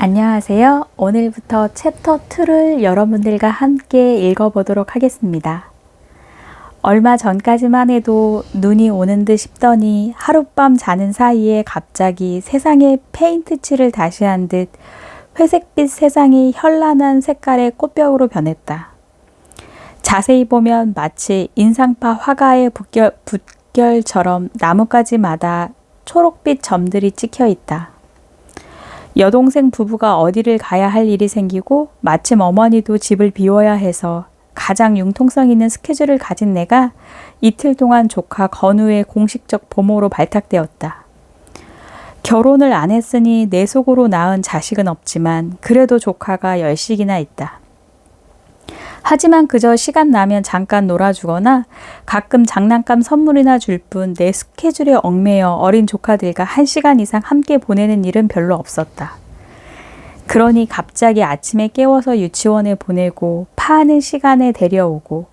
안녕하세요. 오늘부터 챕터 2를 여러분들과 함께 읽어보도록 하겠습니다. 얼마 전까지만 해도 눈이 오는 듯 싶더니 하룻밤 자는 사이에 갑자기 세상에 페인트 칠을 다시 한 듯 회색빛 세상이 현란한 색깔의 꽃벽으로 변했다. 자세히 보면 마치 인상파 화가의 붓결처럼 나뭇가지마다 초록빛 점들이 찍혀 있다. 여동생 부부가 어디를 가야 할 일이 생기고 마침 어머니도 집을 비워야 해서 가장 융통성 있는 스케줄을 가진 내가 이틀 동안 조카 건우의 공식적 보모로 발탁되었다. 결혼을 안 했으니 내 속으로 낳은 자식은 없지만 그래도 조카가 10씩이나 있다. 하지만 그저 시간 나면 잠깐 놀아주거나 가끔 장난감 선물이나 줄 뿐 내 스케줄에 얽매여 어린 조카들과 1시간 이상 함께 보내는 일은 별로 없었다. 그러니 갑자기 아침에 깨워서 유치원에 보내고 파하는 시간에 데려오고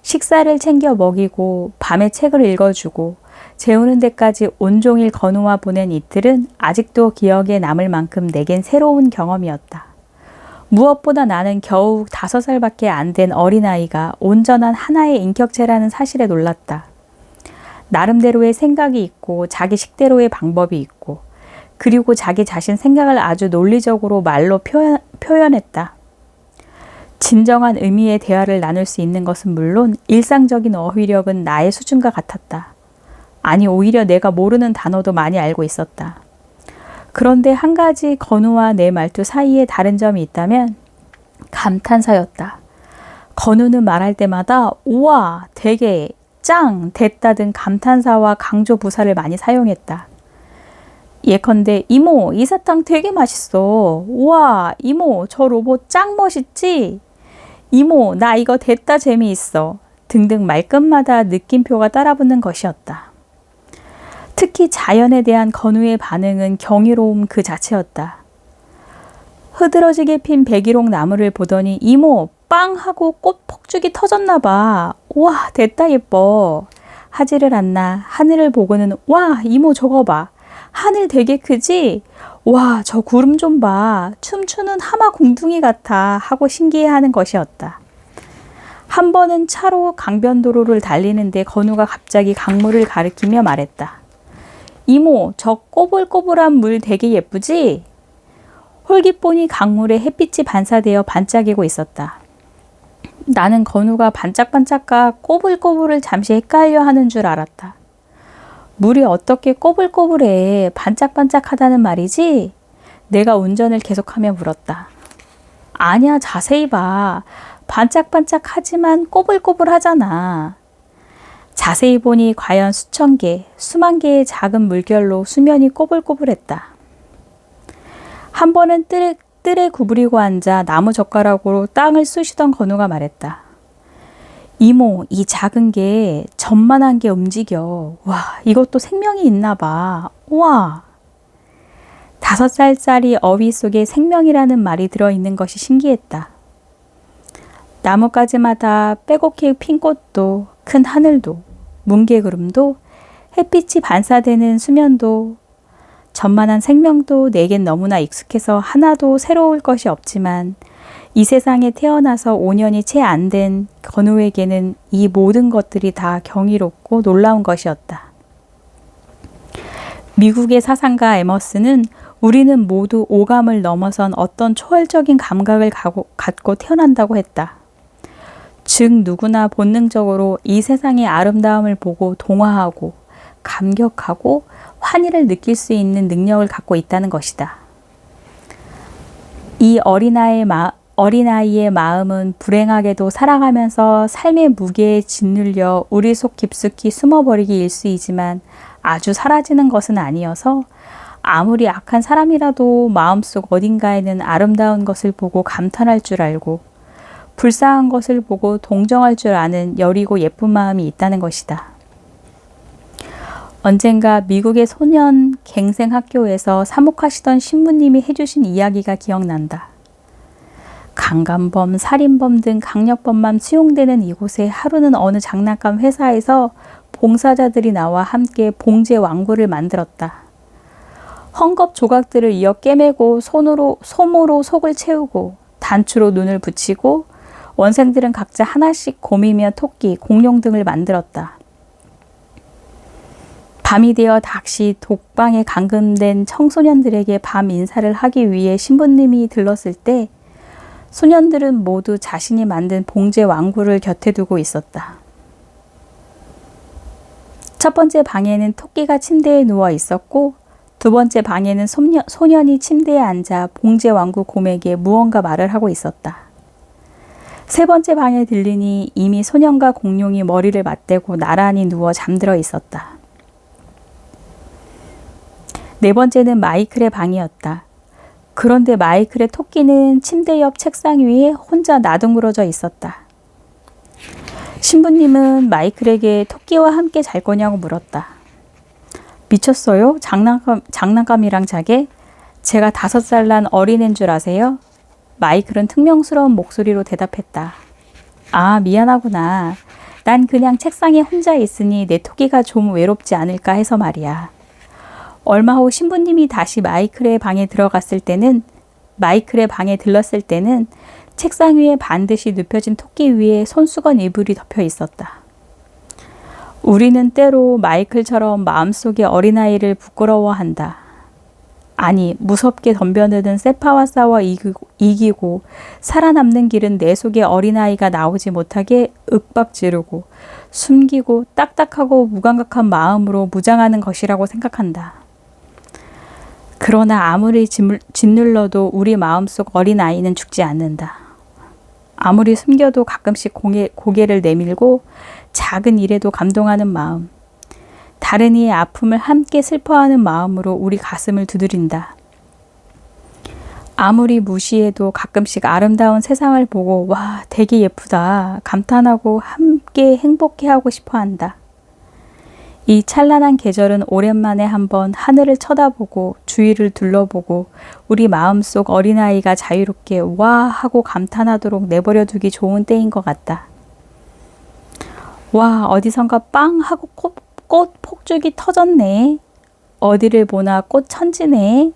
식사를 챙겨 먹이고 밤에 책을 읽어주고 재우는 데까지 온종일 건우와 보낸 이틀은 아직도 기억에 남을 만큼 내겐 새로운 경험이었다. 무엇보다 나는 겨우 5살밖에 안 된 어린아이가 온전한 하나의 인격체라는 사실에 놀랐다. 나름대로의 생각이 있고 자기 식대로의 방법이 있고 그리고 자기 자신 생각을 아주 논리적으로 말로 표현했다. 진정한 의미의 대화를 나눌 수 있는 것은 물론 일상적인 어휘력은 나의 수준과 같았다. 아니 오히려 내가 모르는 단어도 많이 알고 있었다. 그런데 한 가지 건우와 내 말투 사이에 다른 점이 있다면 감탄사였다. 건우는 말할 때마다 우와, 되게, 짱, 됐다 등 감탄사와 강조 부사를 많이 사용했다. 예컨대 이모, 이 사탕 되게 맛있어. 우와, 이모, 저 로봇 짱 멋있지? 이모, 나 이거 됐다 재미있어. 등등 말끝마다 느낌표가 따라붙는 것이었다. 특히 자연에 대한 건우의 반응은 경이로움 그 자체였다. 흐드러지게 핀 백일홍 나무를 보더니 이모 빵 하고 꽃 폭죽이 터졌나 봐. 우와 됐다 예뻐. 하지를 않나 하늘을 보고는 와 이모 저거 봐. 하늘 되게 크지? 와 저 구름 좀 봐. 춤추는 하마 공둥이 같아 하고 신기해하는 것이었다. 한 번은 차로 강변도로를 달리는데 건우가 갑자기 강물을 가리키며 말했다. 이모, 저 꼬불꼬불한 물 되게 예쁘지? 홀깃보니 강물에 햇빛이 반사되어 반짝이고 있었다. 나는 건우가 반짝반짝과 꼬불꼬불을 잠시 헷갈려 하는 줄 알았다. 물이 어떻게 꼬불꼬불해 반짝반짝하다는 말이지? 내가 운전을 계속하며 물었다. 아니야, 자세히 봐. 반짝반짝하지만 꼬불꼬불하잖아. 자세히 보니 과연 수천 개, 수만 개의 작은 물결로 수면이 꼬불꼬불했다. 한 번은 뜰에 구부리고 앉아 나무 젓가락으로 땅을 쑤시던 건우가 말했다. 이모, 이 작은 게 점만한 게 움직여. 와, 이것도 생명이 있나 봐. 우와. 5살짜리 어휘 속에 생명이라는 말이 들어있는 것이 신기했다. 나뭇가지마다 빼곡히 핀 꽃도 큰 하늘도 뭉게구름도 햇빛이 반사되는 수면도 전만한 생명도 내겐 너무나 익숙해서 하나도 새로울 것이 없지만 이 세상에 태어나서 5년이 채 안 된 건우에게는 이 모든 것들이 다 경이롭고 놀라운 것이었다. 미국의 사상가 에머스는 우리는 모두 오감을 넘어선 어떤 초월적인 감각을 갖고 태어난다고 했다. 즉 누구나 본능적으로 이 세상의 아름다움을 보고 동화하고 감격하고 환희를 느낄 수 있는 능력을 갖고 있다는 것이다. 이 어린아이의 마음은 불행하게도 살아가면서 삶의 무게에 짓눌려 우리 속 깊숙이 숨어버리기 일쑤이지만 아주 사라지는 것은 아니어서 아무리 악한 사람이라도 마음속 어딘가에는 아름다운 것을 보고 감탄할 줄 알고 불쌍한 것을 보고 동정할 줄 아는 여리고 예쁜 마음이 있다는 것이다. 언젠가 미국의 소년 갱생학교에서 사목하시던 신부님이 해주신 이야기가 기억난다. 강간범, 살인범 등 강력범만 수용되는 이곳에 하루는 어느 장난감 회사에서 봉사자들이 나와 함께 봉제 왕구를 만들었다. 헝겊 조각들을 이어 꿰매고 솜으로 속을 채우고 단추로 눈을 붙이고 원생들은 각자 하나씩 곰이며 토끼, 공룡 등을 만들었다. 밤이 되어 다시 독방에 감금된 청소년들에게 밤 인사를 하기 위해 신부님이 들렀을 때 소년들은 모두 자신이 만든 봉제 왕구를 곁에 두고 있었다. 첫 번째 방에는 토끼가 침대에 누워 있었고 두 번째 방에는 소년이 침대에 앉아 봉제 왕구 곰에게 무언가 말을 하고 있었다. 세 번째 방에 들리니 이미 소년과 공룡이 머리를 맞대고 나란히 누워 잠들어 있었다. 네 번째는 마이클의 방이었다. 그런데 마이클의 토끼는 침대 옆 책상 위에 혼자 나둥그러져 있었다. 신부님은 마이클에게 토끼와 함께 잘 거냐고 물었다. 미쳤어요? 장난감이랑 자게? 제가 5살 난 어린애인 줄 아세요? 마이클은 퉁명스러운 목소리로 대답했다. 아, 미안하구나. 난 그냥 책상에 혼자 있으니 내 토끼가 좀 외롭지 않을까 해서 말이야. 얼마 후 신부님이 다시 마이클의 방에 들렀을 때는 책상 위에 반드시 눕혀진 토끼 위에 손수건 이불이 덮여 있었다. 우리는 때로 마이클처럼 마음속에 어린아이를 부끄러워한다. 아니, 무섭게 덤벼드는 세파와 싸워 이기고 살아남는 길은 내 속에 어린아이가 나오지 못하게 윽박지르고 숨기고 딱딱하고 무감각한 마음으로 무장하는 것이라고 생각한다. 그러나 아무리 짓눌러도 우리 마음속 어린아이는 죽지 않는다. 아무리 숨겨도 가끔씩 고개를 내밀고 작은 일에도 감동하는 마음, 다른 이의 아픔을 함께 슬퍼하는 마음으로 우리 가슴을 두드린다. 아무리 무시해도 가끔씩 아름다운 세상을 보고 와, 되게 예쁘다 감탄하고 함께 행복해하고 싶어한다. 이 찬란한 계절은 오랜만에 한번 하늘을 쳐다보고 주위를 둘러보고 우리 마음속 어린아이가 자유롭게 와 하고 감탄하도록 내버려두기 좋은 때인 것 같다. 와, 어디선가 빵 하고 꽃 폭죽이 터졌네. 어디를 보나 꽃 천지네.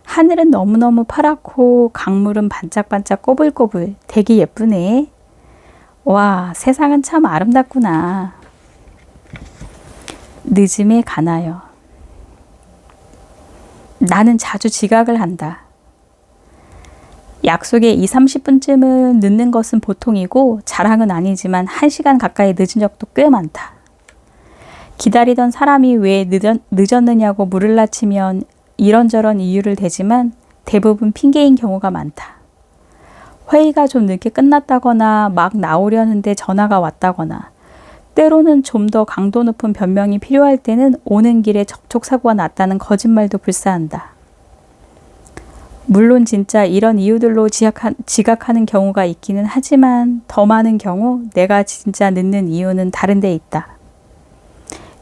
하늘은 너무너무 파랗고 강물은 반짝반짝 꼬불꼬불 되게 예쁘네. 와, 세상은 참 아름답구나. 늦음에 가나요. 나는 자주 지각을 한다. 약속에 20-30분쯤은 늦는 것은 보통이고 자랑은 아니지만 1시간 가까이 늦은 적도 꽤 많다. 기다리던 사람이 왜 늦었느냐고 물을라 치면 이런저런 이유를 대지만 대부분 핑계인 경우가 많다. 회의가 좀 늦게 끝났다거나 막 나오려는데 전화가 왔다거나 때로는 좀 더 강도 높은 변명이 필요할 때는 오는 길에 접촉사고가 났다는 거짓말도 불사한다. 물론 진짜 이런 이유들로 지각하는 경우가 있기는 하지만 더 많은 경우 내가 진짜 늦는 이유는 다른 데 있다.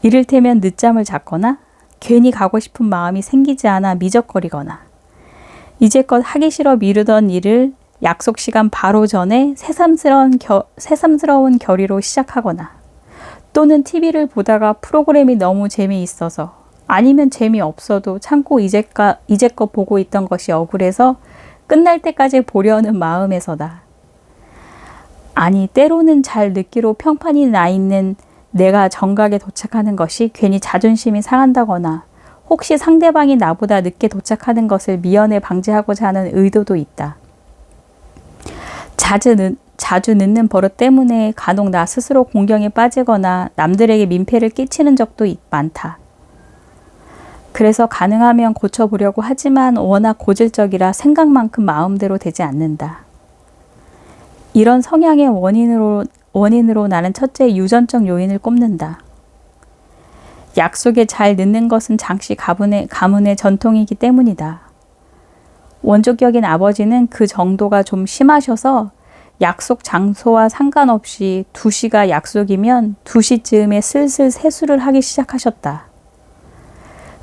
이를테면 늦잠을 잤거나 괜히 가고 싶은 마음이 생기지 않아 미적거리거나 이제껏 하기 싫어 미루던 일을 약속 시간 바로 전에 새삼스러운 결의로 시작하거나 또는 TV를 보다가 프로그램이 너무 재미있어서 아니면 재미없어도 참고 이제껏 보고 있던 것이 억울해서 끝날 때까지 보려는 마음에서다. 아니, 때로는 잘 늦기로 평판이 나 있는 내가 정각에 도착하는 것이 괜히 자존심이 상한다거나 혹시 상대방이 나보다 늦게 도착하는 것을 미연에 방지하고자 하는 의도도 있다. 자주 늦는 버릇 때문에 간혹 나 스스로 공경에 빠지거나 남들에게 민폐를 끼치는 적도 많다. 그래서 가능하면 고쳐보려고 하지만 워낙 고질적이라 생각만큼 마음대로 되지 않는다. 이런 성향의 원인으로 나는 첫째 유전적 요인을 꼽는다. 약속에 잘 늦는 것은 장씨 가문의 전통이기 때문이다. 원조격인 아버지는 그 정도가 좀 심하셔서 약속 장소와 상관없이 2시가 약속이면 2시쯤에 슬슬 세수를 하기 시작하셨다.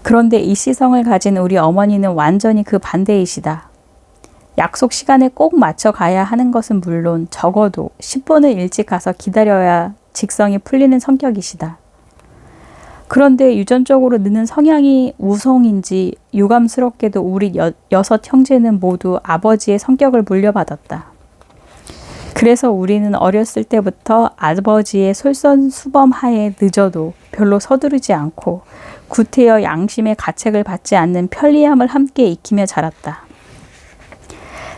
그런데 이 시성을 가진 우리 어머니는 완전히 그 반대이시다. 약속 시간에 꼭 맞춰 가야 하는 것은 물론 적어도 10분을 일찍 가서 기다려야 직성이 풀리는 성격이시다. 그런데 유전적으로 늦는 성향이 우성인지 유감스럽게도 우리 여섯 형제는 모두 아버지의 성격을 물려받았다. 그래서 우리는 어렸을 때부터 아버지의 솔선수범하에 늦어도 별로 서두르지 않고 구태여 양심의 가책을 받지 않는 편리함을 함께 익히며 자랐다.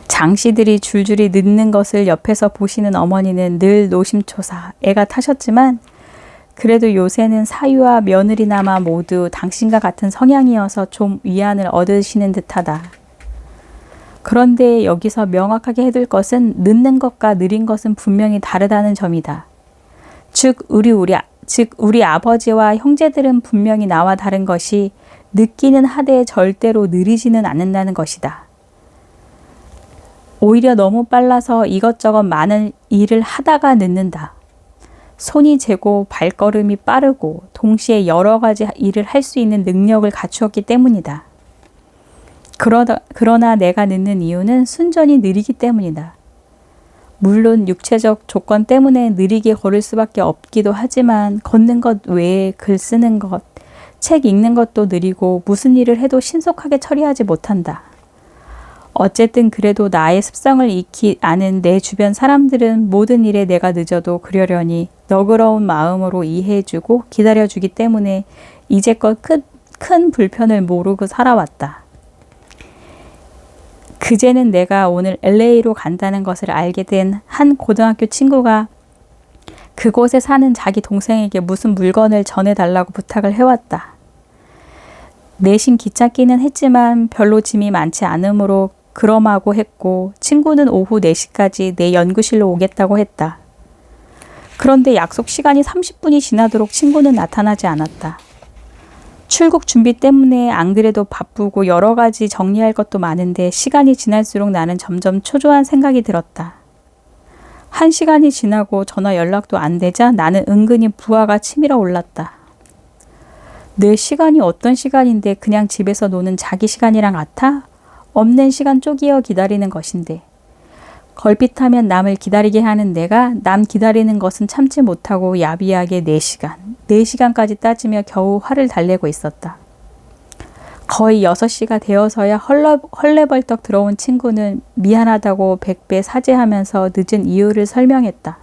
장씨들이 줄줄이 늦는 것을 옆에서 보시는 어머니는 늘 노심초사 애가 타셨지만 그래도 요새는 사위와 며느리나마 모두 당신과 같은 성향이어서 좀 위안을 얻으시는 듯하다. 그런데 여기서 명확하게 해둘 것은 늦는 것과 느린 것은 분명히 다르다는 점이다. 즉 우리 아버지와 형제들은 분명히 나와 다른 것이 늦기는 하되 절대로 느리지는 않는다는 것이다. 오히려 너무 빨라서 이것저것 많은 일을 하다가 늦는다. 손이 재고 발걸음이 빠르고 동시에 여러 가지 일을 할 수 있는 능력을 갖추었기 때문이다. 그러나 내가 늦는 이유는 순전히 느리기 때문이다. 물론 육체적 조건 때문에 느리게 걸을 수밖에 없기도 하지만 걷는 것 외에 글 쓰는 것, 책 읽는 것도 느리고 무슨 일을 해도 신속하게 처리하지 못한다. 어쨌든 그래도 나의 습성을 익히 아는 내 주변 사람들은 모든 일에 내가 늦어도 그러려니 너그러운 마음으로 이해해주고 기다려주기 때문에 이제껏 큰 불편을 모르고 살아왔다. 그제는 내가 오늘 LA로 간다는 것을 알게 된 한 고등학교 친구가 그곳에 사는 자기 동생에게 무슨 물건을 전해달라고 부탁을 해왔다. 내심 귀찮기는 했지만 별로 짐이 많지 않으므로 그럼하고 했고 친구는 오후 4시까지 내 연구실로 오겠다고 했다. 그런데 약속 시간이 30분이 지나도록 친구는 나타나지 않았다. 출국 준비 때문에 안 그래도 바쁘고 여러 가지 정리할 것도 많은데 시간이 지날수록 나는 점점 초조한 생각이 들었다. 1시간이 지나고 전화 연락도 안 되자 나는 은근히 부하가 치밀어 올랐다. 내 시간이 어떤 시간인데 그냥 집에서 노는 자기 시간이랑 같아? 없는 시간 쪼개어 기다리는 것인데. 걸핏하면 남을 기다리게 하는 내가 남 기다리는 것은 참지 못하고 야비하게 4시간까지 따지며 겨우 화를 달래고 있었다. 거의 6시가 되어서야 헐레벌떡 들어온 친구는 미안하다고 100배 사죄하면서 늦은 이유를 설명했다.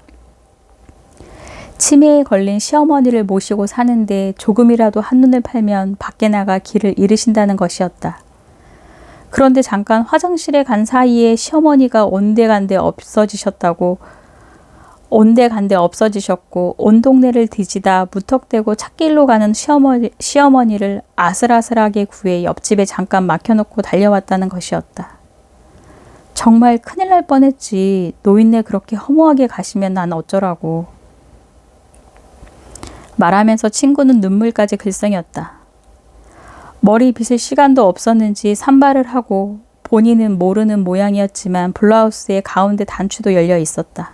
치매에 걸린 시어머니를 모시고 사는데 조금이라도 한눈을 팔면 밖에 나가 길을 잃으신다는 것이었다. 그런데 잠깐 화장실에 간 사이에 시어머니가 온데간데 없어지셨고 온 동네를 뒤지다 무턱대고 찻길로 가는 시어머니를 아슬아슬하게 구해 옆집에 잠깐 막혀놓고 달려왔다는 것이었다. 정말 큰일 날 뻔했지. 노인네 그렇게 허무하게 가시면 난 어쩌라고. 말하면서 친구는 눈물까지 글썽였다. 머리 빗을 시간도 없었는지 산발을 하고 본인은 모르는 모양이었지만 블라우스의 가운데 단추도 열려 있었다.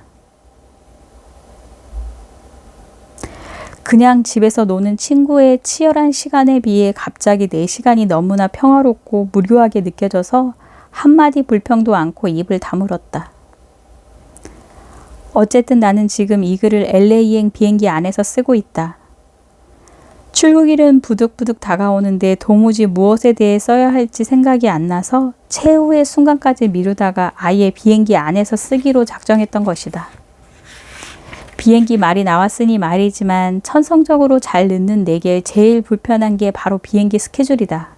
그냥 집에서 노는 친구의 치열한 시간에 비해 갑자기 4시간이 너무나 평화롭고 무료하게 느껴져서 한마디 불평도 않고 입을 다물었다. 어쨌든 나는 지금 이 글을 LA행 비행기 안에서 쓰고 있다. 출국일은 부득부득 다가오는데 도무지 무엇에 대해 써야 할지 생각이 안 나서 최후의 순간까지 미루다가 아예 비행기 안에서 쓰기로 작정했던 것이다. 비행기 말이 나왔으니 말이지만 천성적으로 잘 늦는 내게 제일 불편한 게 바로 비행기 스케줄이다.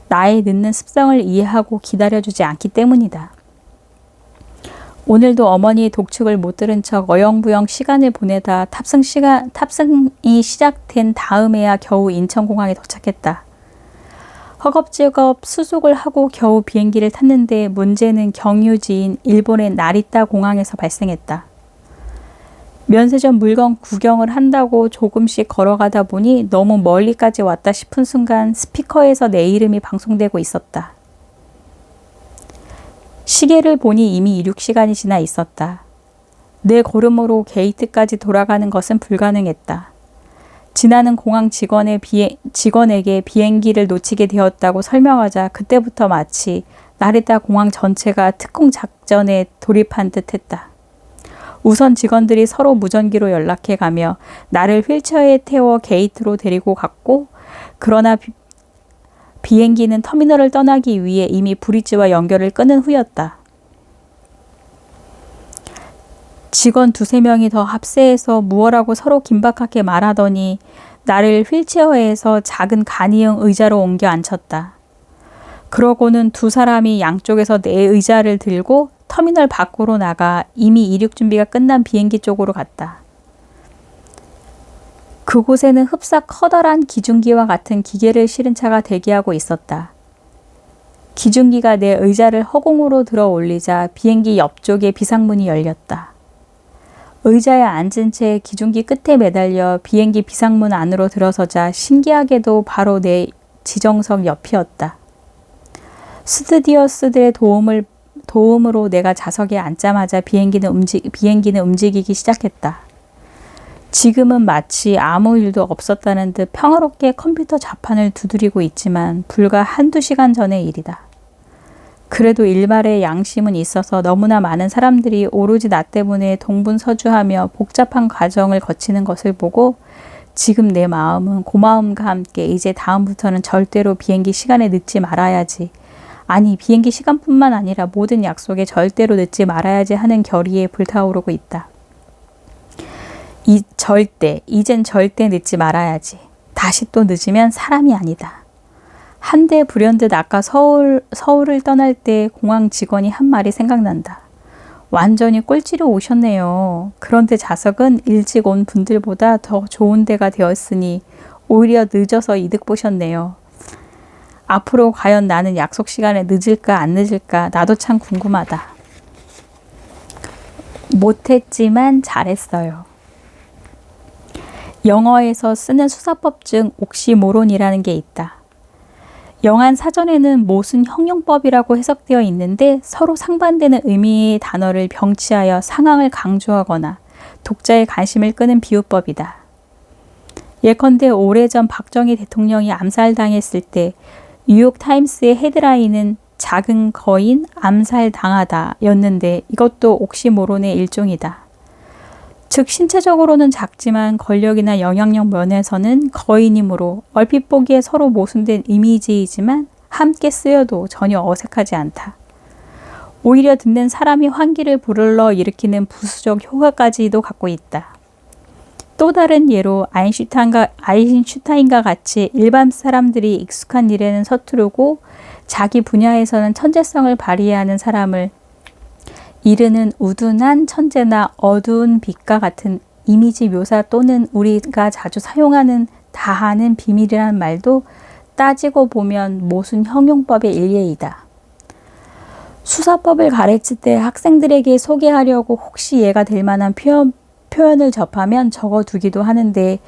나의 늦는 습성을 이해하고 기다려주지 않기 때문이다. 오늘도 어머니의 독촉을 못 들은 척 어영부영 시간을 보내다 탑승이 시작된 다음에야 겨우 인천공항에 도착했다. 허겁지겁 수속을 하고 겨우 비행기를 탔는데 문제는 경유지인 일본의 나리타 공항에서 발생했다. 면세점 물건 구경을 한다고 조금씩 걸어가다 보니 너무 멀리까지 왔다 싶은 순간 스피커에서 내 이름이 방송되고 있었다. 시계를 보니 이미 이륙 시간이 지나 있었다. 내 걸음으로 게이트까지 돌아가는 것은 불가능했다. 지나는 공항 직원에게 비행기를 놓치게 되었다고 설명하자 그때부터 마치 나리타 공항 전체가 특공 작전에 돌입한 듯 했다. 우선 직원들이 서로 무전기로 연락해 가며 나를 휠체어에 태워 게이트로 데리고 갔고, 그러나 비행기는 터미널을 떠나기 위해 이미 브릿지와 연결을 끊은 후였다. 직원 2~3명이 더 합세해서 무엇라고 서로 긴박하게 말하더니 나를 휠체어에서 작은 간이형 의자로 옮겨 앉혔다. 그러고는 2사람이 양쪽에서 내 의자를 들고 터미널 밖으로 나가 이미 이륙 준비가 끝난 비행기 쪽으로 갔다. 그곳에는 흡사 커다란 기중기와 같은 기계를 실은 차가 대기하고 있었다. 기중기가 내 의자를 허공으로 들어 올리자 비행기 옆쪽에 비상문이 열렸다. 의자에 앉은 채 기중기 끝에 매달려 비행기 비상문 안으로 들어서자 신기하게도 바로 내 지정석 옆이었다. 스튜디오스들의 도움으로 내가 좌석에 앉자마자 비행기는 움직이기 시작했다. 지금은 마치 아무 일도 없었다는 듯 평화롭게 컴퓨터 자판을 두드리고 있지만 불과 1~2시간 전의 일이다. 그래도 일말의 양심은 있어서 너무나 많은 사람들이 오로지 나 때문에 동분서주하며 복잡한 과정을 거치는 것을 보고 지금 내 마음은 고마움과 함께 이제 다음부터는 절대로 비행기 시간에 늦지 말아야지. 아니, 비행기 시간뿐만 아니라 모든 약속에 절대로 늦지 말아야지 하는 결의에 불타오르고 있다. 이젠 절대 늦지 말아야지. 다시 또 늦으면 사람이 아니다. 한데 불현듯 아까 서울을 떠날 때 공항 직원이 한 말이 생각난다. 완전히 꼴찌로 오셨네요. 그런데 좌석은 일찍 온 분들보다 더 좋은 데가 되었으니 오히려 늦어서 이득 보셨네요. 앞으로 과연 나는 약속 시간에 늦을까 안 늦을까 나도 참 궁금하다. 못했지만 잘했어요. 영어에서 쓰는 수사법 중 옥시모론이라는 게 있다. 영한 사전에는 모순 형용법이라고 해석되어 있는데 서로 상반되는 의미의 단어를 병치하여 상황을 강조하거나 독자의 관심을 끄는 비유법이다. 예컨대 오래전 박정희 대통령이 암살당했을 때 뉴욕타임스의 헤드라인은 작은 거인 암살당하다 였는데 이것도 옥시모론의 일종이다. 즉 신체적으로는 작지만 권력이나 영향력 면에서는 거인이므로 얼핏 보기에 서로 모순된 이미지이지만 함께 쓰여도 전혀 어색하지 않다. 오히려 듣는 사람이 환기를 불러 일으키는 부수적 효과까지도 갖고 있다. 또 다른 예로 아인슈타인과 같이 일반 사람들이 익숙한 일에는 서투르고 자기 분야에서는 천재성을 발휘하는 사람을 이르는 우둔한 천재나 어두운 빛과 같은 이미지 묘사 또는 우리가 자주 사용하는 다하는 비밀이라는 말도 따지고 보면 모순 형용법의 일례이다. 수사법을 가르칠 때 학생들에게 소개하려고 혹시 이해가 될 만한 표현을 접하면 적어두기도 하는데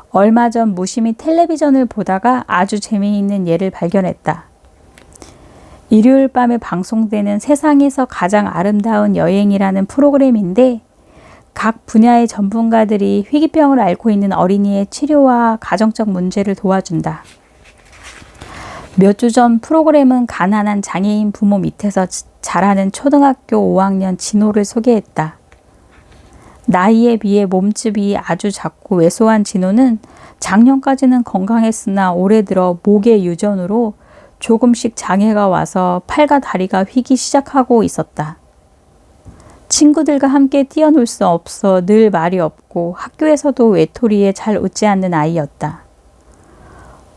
얼마 전 무심히 텔레비전을 보다가 아주 재미있는 예를 발견했다. 일요일 밤에 방송되는 세상에서 가장 아름다운 여행이라는 프로그램인데 각 분야의 전문가들이 희귀병을 앓고 있는 어린이의 치료와 가정적 문제를 도와준다. 몇 주 전 프로그램은 가난한 장애인 부모 밑에서 자라는 초등학교 5학년 진호를 소개했다. 나이에 비해 몸집이 아주 작고 왜소한 진호는 작년까지는 건강했으나 올해 들어 목의 유전으로 조금씩 장애가 와서 팔과 다리가 휘기 시작하고 있었다. 친구들과 함께 뛰어놀 수 없어 늘 말이 없고 학교에서도 외톨이에 잘 웃지 않는 아이였다.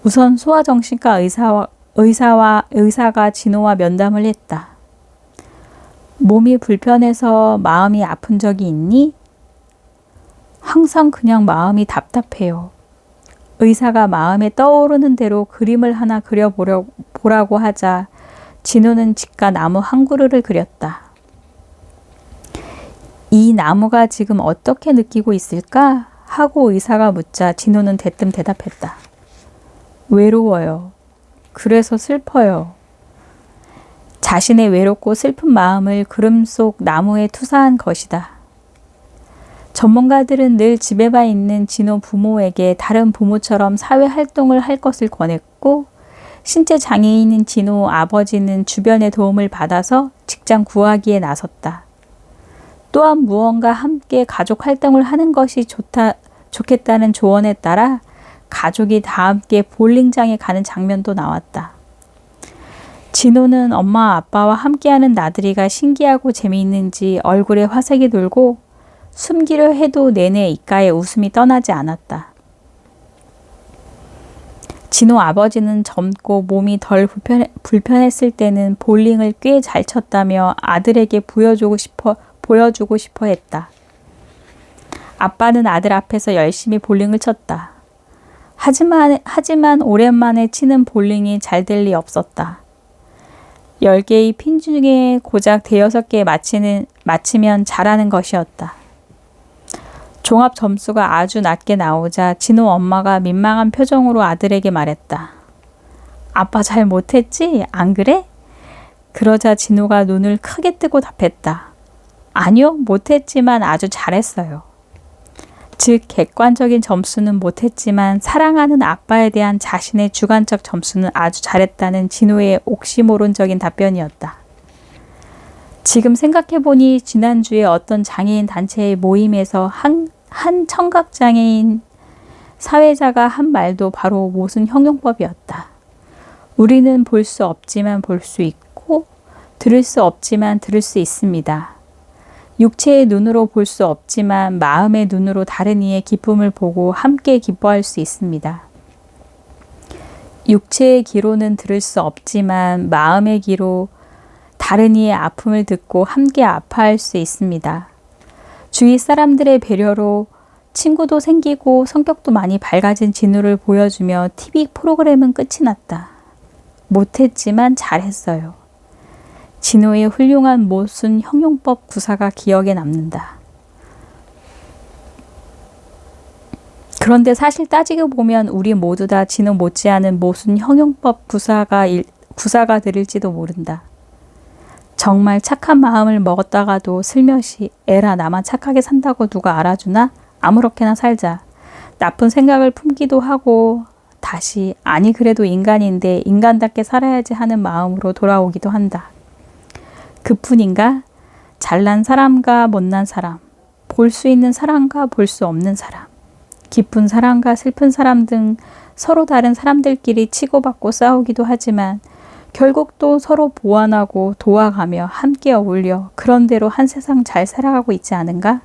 우선 소아정신과 의사가 진호와 면담을 했다. 몸이 불편해서 마음이 아픈 적이 있니? 항상 그냥 마음이 답답해요. 의사가 마음에 떠오르는 대로 그림을 하나 그려보라고 하자 진호는 집가 나무 한 그루를 그렸다. 이 나무가 지금 어떻게 느끼고 있을까? 하고 의사가 묻자 진호는 대뜸 대답했다. 외로워요. 그래서 슬퍼요. 자신의 외롭고 슬픈 마음을 그림 속 나무에 투사한 것이다. 전문가들은 늘 집에만 있는 진호 부모에게 다른 부모처럼 사회활동을 할 것을 권했고 신체 장애인인 진호 아버지는 주변의 도움을 받아서 직장 구하기에 나섰다. 또한 무언가 함께 가족 활동을 하는 것이 좋겠다는 조언에 따라 가족이 다 함께 볼링장에 가는 장면도 나왔다. 진호는 엄마 아빠와 함께하는 나들이가 신기하고 재미있는지 얼굴에 화색이 돌고 숨기려 해도 내내 입가에 웃음이 떠나지 않았다. 진호 아버지는 젊고 몸이 덜 불편했을 때는 볼링을 꽤 잘 쳤다며 아들에게 보여주고 싶어 했다. 아빠는 아들 앞에서 열심히 볼링을 쳤다. 하지만 오랜만에 치는 볼링이 잘 될 리 없었다. 10개의 핀 중에 고작 5개 맞히면 잘하는 것이었다. 종합 점수가 아주 낮게 나오자 진호 엄마가 민망한 표정으로 아들에게 말했다. 아빠 잘 못했지? 안 그래? 그러자 진호가 눈을 크게 뜨고 답했다. 아니요, 못했지만 아주 잘했어요. 즉, 객관적인 점수는 못했지만 사랑하는 아빠에 대한 자신의 주관적 점수는 아주 잘했다는 진호의 옥시모론적인 답변이었다. 지금 생각해보니 지난주에 어떤 장애인 단체의 모임에서 한 청각장애인 사회자가 한 말도 바로 모순 형용법이었다. 우리는 볼 수 없지만 볼 수 있고 들을 수 없지만 들을 수 있습니다. 육체의 눈으로 볼 수 없지만 마음의 눈으로 다른 이의 기쁨을 보고 함께 기뻐할 수 있습니다. 육체의 귀로는 들을 수 없지만 마음의 귀로 다른 이의 아픔을 듣고 함께 아파할 수 있습니다. 주위 사람들의 배려로 친구도 생기고 성격도 많이 밝아진 진우를 보여주며 TV 프로그램은 끝이 났다. 못했지만 잘했어요. 진호의 훌륭한 모순 형용법 구사가 기억에 남는다. 그런데 사실 따지고 보면 우리 모두 다 진호 못지않은 모순 형용법 구사가 되릴지도 모른다. 정말 착한 마음을 먹었다가도 슬며시 에라 나만 착하게 산다고 누가 알아주나? 아무렇게나 살자. 나쁜 생각을 품기도 하고 다시 아니 그래도 인간인데 인간답게 살아야지 하는 마음으로 돌아오기도 한다. 그뿐인가? 잘난 사람과 못난 사람, 볼 수 있는 사람과 볼 수 없는 사람, 기쁜 사람과 슬픈 사람 등 서로 다른 사람들끼리 치고받고 싸우기도 하지만 결국 또 서로 보완하고 도와가며 함께 어울려 그런대로 한 세상 잘 살아가고 있지 않은가?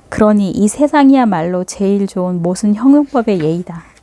그러니 이 세상이야말로 제일 좋은 모순 형용법의 예이다.